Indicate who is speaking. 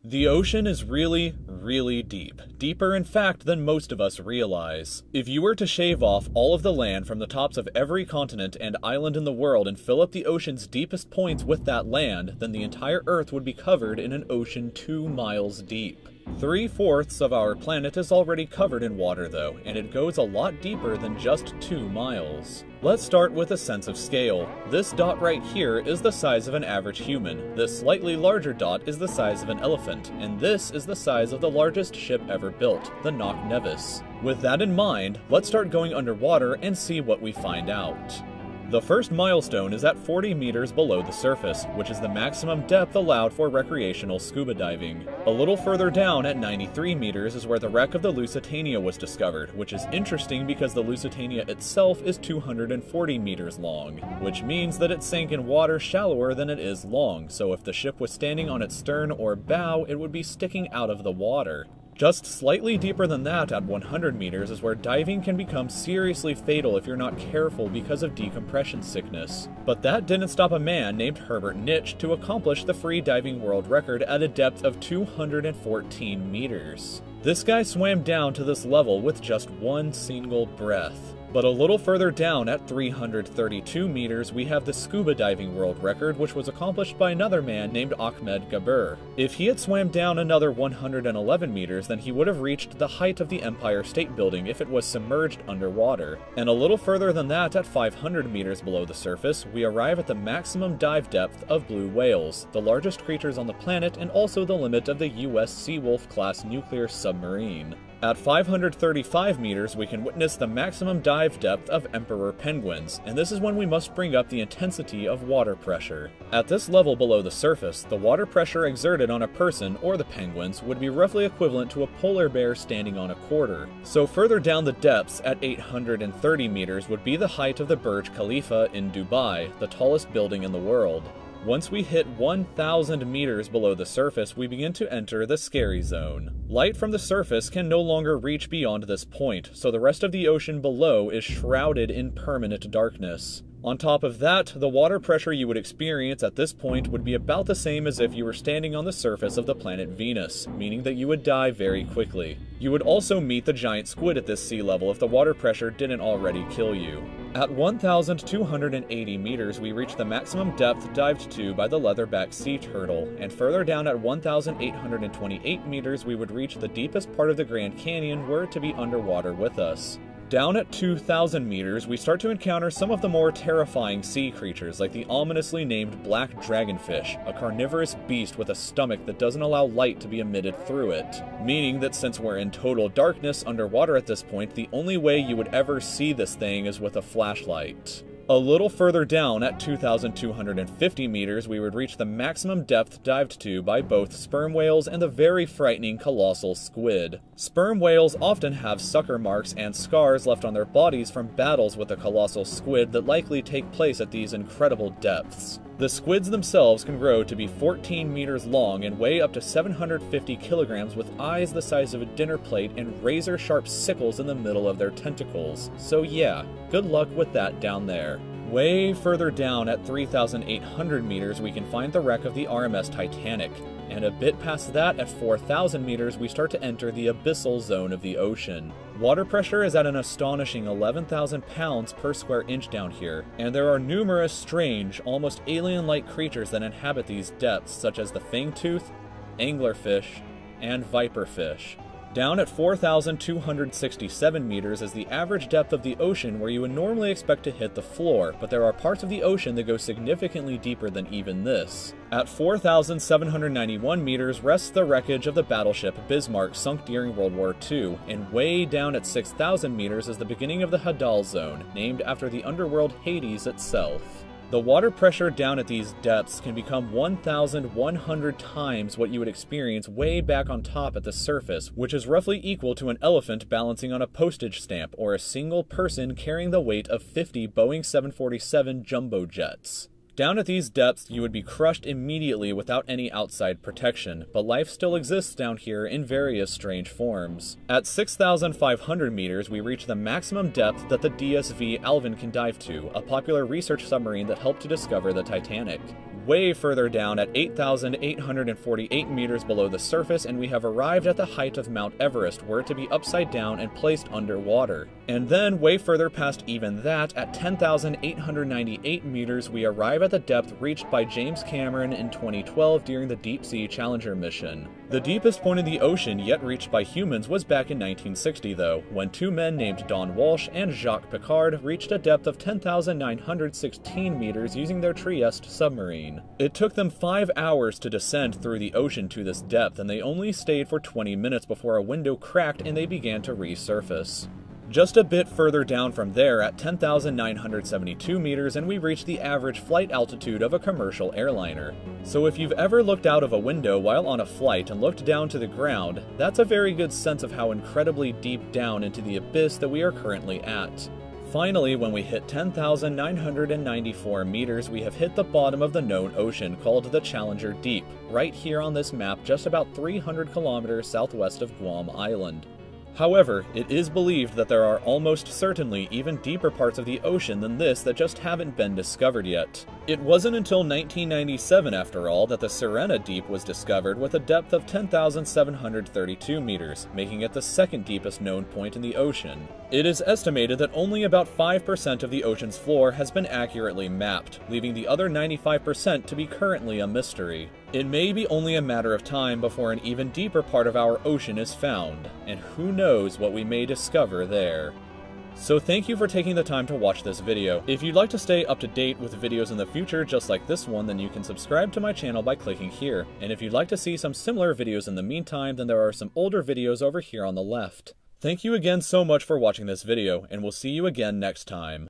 Speaker 1: The ocean is really, really deep. Deeper, in fact, than most of us realize. If you were to shave off all of the land from the tops of every continent and island in the world and fill up the ocean's deepest points with that land, then the entire Earth would be covered in an ocean 2 miles deep. 3/4 of our planet is already covered in water though, and it goes a lot deeper than just 2 miles. Let's start with a sense of scale. This dot right here is the size of an average human, this slightly larger dot is the size of an elephant, and this is the size of the largest ship ever built, the Knock Nevis. With that in mind, let's start going underwater and see what we find out. The first milestone is at 40 meters below the surface, which is the maximum depth allowed for recreational scuba diving. A little further down at 93 meters is where the wreck of the Lusitania was discovered, which is interesting because the Lusitania itself is 240 meters long, which means that it sank in water shallower than it is long, so if the ship was standing on its stern or bow, it would be sticking out of the water. Just slightly deeper than that, at 100 meters, is where diving can become seriously fatal if you're not careful because of decompression sickness. But that didn't stop a man named Herbert Nitsch to accomplish the free diving world record at a depth of 214 meters. This guy swam down to this level with just one single breath. But a little further down at 332 meters, we have the scuba diving world record, which was accomplished by another man named Ahmed Gabir. If he had swam down another 111 meters, then he would have reached the height of the Empire State Building if it was submerged underwater. And a little further than that, at 500 meters below the surface, we arrive at the maximum dive depth of blue whales, the largest creatures on the planet and also the limit of the US Seawolf class nuclear submarine. At 535 meters, we can witness the maximum dive depth of emperor penguins, and this is when we must bring up the intensity of water pressure. At this level below the surface, the water pressure exerted on a person, or the penguins, would be roughly equivalent to a polar bear standing on a quarter. So further down the depths, at 830 meters, would be the height of the Burj Khalifa in Dubai, the tallest building in the world. Once we hit 1,000 meters below the surface, we begin to enter the scary zone. Light from the surface can no longer reach beyond this point, so the rest of the ocean below is shrouded in permanent darkness. On top of that, the water pressure you would experience at this point would be about the same as if you were standing on the surface of the planet Venus, meaning that you would die very quickly. You would also meet the giant squid at this sea level if the water pressure didn't already kill you. At 1,280 meters, we reach the maximum depth dived to by the leatherback sea turtle, and further down at 1,828 meters, we would reach the deepest part of the Grand Canyon were it to be underwater with us. Down at 2,000 meters, we start to encounter some of the more terrifying sea creatures, like the ominously named black dragonfish, a carnivorous beast with a stomach that doesn't allow light to be emitted through it. Meaning that since we're in total darkness underwater at this point, the only way you would ever see this thing is with a flashlight. A little further down, at 2,250 meters, we would reach the maximum depth dived to by both sperm whales and the very frightening colossal squid. Sperm whales often have sucker marks and scars left on their bodies from battles with the colossal squid that likely take place at these incredible depths. The squids themselves can grow to be 14 meters long and weigh up to 750 kilograms with eyes the size of a dinner plate and razor-sharp sickles in the middle of their tentacles. So yeah, good luck with that down there. Way further down at 3,800 meters, we can find the wreck of the RMS Titanic. And a bit past that, at 4,000 meters, we start to enter the abyssal zone of the ocean. Water pressure is at an astonishing 11,000 pounds per square inch down here, and there are numerous strange, almost alien-like creatures that inhabit these depths, such as the fangtooth, anglerfish, and viperfish. Down at 4,267 meters is the average depth of the ocean where you would normally expect to hit the floor, but there are parts of the ocean that go significantly deeper than even this. At 4,791 meters rests the wreckage of the battleship Bismarck sunk during World War II, and way down at 6,000 meters is the beginning of the Hadal Zone, named after the underworld Hades itself. The water pressure down at these depths can become 1,100 times what you would experience way back on top at the surface, which is roughly equal to an elephant balancing on a postage stamp or a single person carrying the weight of 50 Boeing 747 jumbo jets. Down at these depths, you would be crushed immediately without any outside protection, but life still exists down here in various strange forms. At 6,500 meters, we reach the maximum depth that the DSV Alvin can dive to, a popular research submarine that helped to discover the Titanic. way further down at 8,848 meters below the surface, and we have arrived at the height of Mount Everest, were it to be upside down and placed underwater. And then, way further past even that, at 10,898 meters, we arrive at the depth reached by James Cameron in 2012 during the Deep Sea Challenger mission. The deepest point in the ocean yet reached by humans was back in 1960, though, when two men named Don Walsh and Jacques Piccard reached a depth of 10,916 meters using their Trieste submarine. It took them 5 hours to descend through the ocean to this depth, and they only stayed for 20 minutes before a window cracked and they began to resurface. Just a bit further down from there, at 10,972 meters, and we reach the average flight altitude of a commercial airliner. So if you've ever looked out of a window while on a flight and looked down to the ground, that's a very good sense of how incredibly deep down into the abyss that we are currently at. Finally, when we hit 10,994 meters, we have hit the bottom of the known ocean, called the Challenger Deep, right here on this map, just about 300 kilometers southwest of Guam Island. However, it is believed that there are almost certainly even deeper parts of the ocean than this that just haven't been discovered yet. It wasn't until 1997, after all, that the Sirena Deep was discovered with a depth of 10,732 meters, making it the second deepest known point in the ocean. It is estimated that only about 5% of the ocean's floor has been accurately mapped, leaving the other 95% to be currently a mystery. It may be only a matter of time before an even deeper part of our ocean is found, and who knows what we may discover there. So thank you for taking the time to watch this video. If you'd like to stay up to date with videos in the future just like this one, then you can subscribe to my channel by clicking here. And if you'd like to see some similar videos in the meantime, then there are some older videos over here on the left. Thank you again so much for watching this video, and we'll see you again next time.